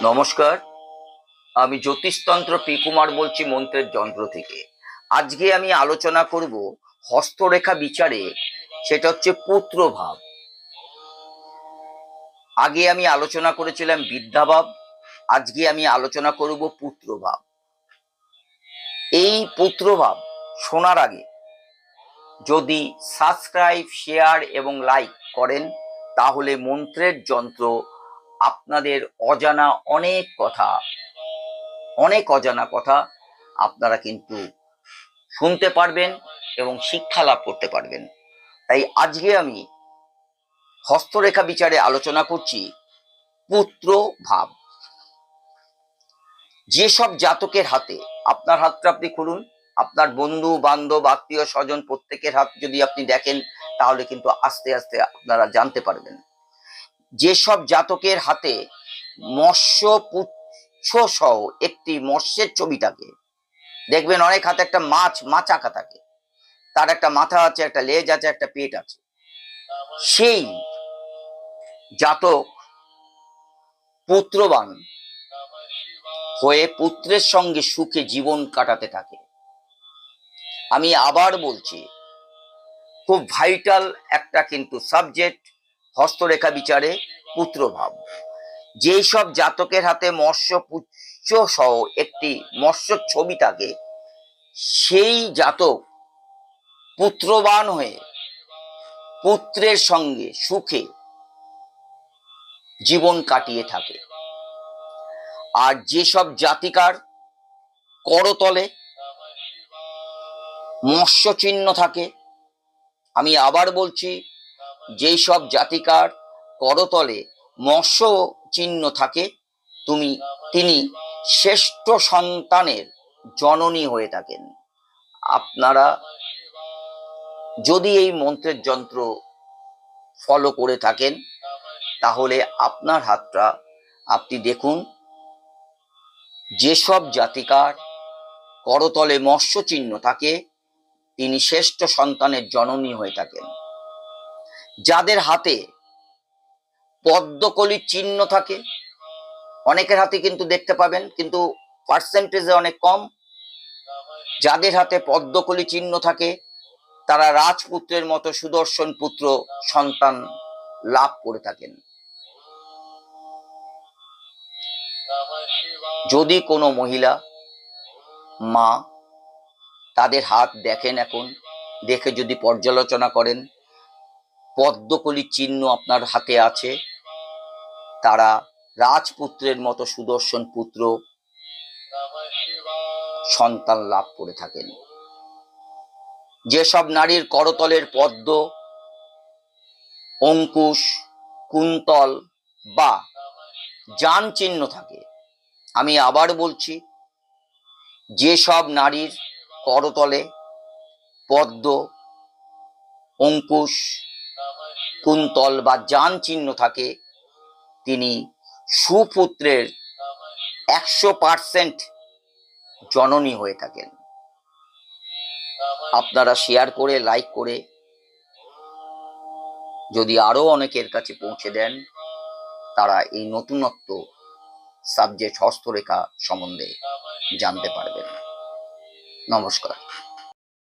নমস্কার, আমি জ্যোতিষতন্ত্র পি কুমার বলছি মন্ত্রের যন্ত্র থেকে। আজকে আমি আলোচনা করব হস্তরেখা বিচারে, সেটা হচ্ছে পুত্রভাব। আগে আমি আলোচনা করেছিলাম বিদ্যাভাব, আজকে আমি আলোচনা করব পুত্রভাব। এই পুত্রভাব শোনার আগে যদি সাবস্ক্রাইব, শেয়ার এবং লাইক করেন, তাহলে মন্ত্রের যন্ত্র আপনাদের অনেক অজানা কথা আপনারা কিন্তু শুনতে পারবেন এবং শিক্ষা লাভ করতে পারবেন। তাই আজকে আমি হস্তরেখা বিচারে আলোচনা করছি পুত্র ভাব। যেসব জাতকের হাতে, আপনার হাতটা আপনি খুলুন, আপনার বন্ধু বান্ধব আত্মীয় স্বজন প্রত্যেকের হাত যদি আপনি দেখেন, তাহলে কিন্তু আস্তে আস্তে আপনারা জানতে পারবেন। যেসব জাতকের হাতে মৎস্য পুচ্ছ সহ একটি মৎস্যের ছবি থাকে, দেখবেন অনেক হাতে একটা মাছ আঁকা থাকে, তার একটা মাথা আছে, একটা লেজ আছে, একটা পেট আছে। সেই জাতক পুত্রবান হয়ে পুত্রের সঙ্গে সুখে জীবন কাটাতে থাকে। আমি আবার বলছি, খুব ভাইটাল একটা কিন্তু সাবজেক্ট হস্তরেখা বিচারে পুত্রভাব। যেই সব জাতকের হাতে মৎস্য পুচ্ছ সহ একটি মৎস্য ছবি থাকে, সেই জাতক পুত্রবান হয়ে পুত্রের সঙ্গে সুখে জীবন কাটিয়ে থাকে। আর যেসব জাতিকার করতলে মৎস্য চিহ্ন থাকে, আমি আবার বলছি, যেই সব জাতিকার করতলে মৎস্য চিহ্ন থাকে, তিনি শ্রেষ্ঠ সন্তানের জননী হয়ে থাকেন। আপনারা যদি এই মন্ত্রের যন্ত্র ফলো করে থাকেন, তাহলে আপনার হাতটা আপনি দেখুন, যেসব জাতিকার করতলে মৎস্য চিহ্ন থাকে, তিনি শ্রেষ্ঠ সন্তানের জননী হয়ে থাকেন। যাদের হাতে পদ্মকলির চিহ্ন থাকে, অনেকের হাতে কিন্তু দেখতে পাবেন, কিন্তু পার্সেন্টেজে অনেক কম। যাদের হাতে পদ্মকলি চিহ্ন থাকে, তারা রাজপুত্রের মতো সুদর্শন পুত্র সন্তান লাভ করে থাকেন। যদি কোনো মহিলা মা তাদের হাত দেখেন, এখন দেখে যদি পর্যালোচনা করেন, পদ্মকলির চিহ্ন আপনার হাতে আছে, তারা রাজপুত্রের মতো সুদর্শন পুত্র সন্তান লাভ করে থাকেন। যেসব নারীর করতলের পদ্ম, অঙ্কুশ, কুন্তল বা যান চিহ্ন থাকে, আমি আবার বলছি, যেসব নারীর করতলে পদ্ম, অঙ্কুশ, কুন্তল বা যান চিহ্ন থাকে, তিনি সুপুত্রের 100% জননী হয়ে থাকেন। আপনারা শেয়ার করে, লাইক করে যদি আরো অনেকের কাছে পৌঁছে দেন, তারা এই নতুনত্ব সাবজেক্ট হস্তরেখা সম্বন্ধে জানতে পারবেন। নমস্কার।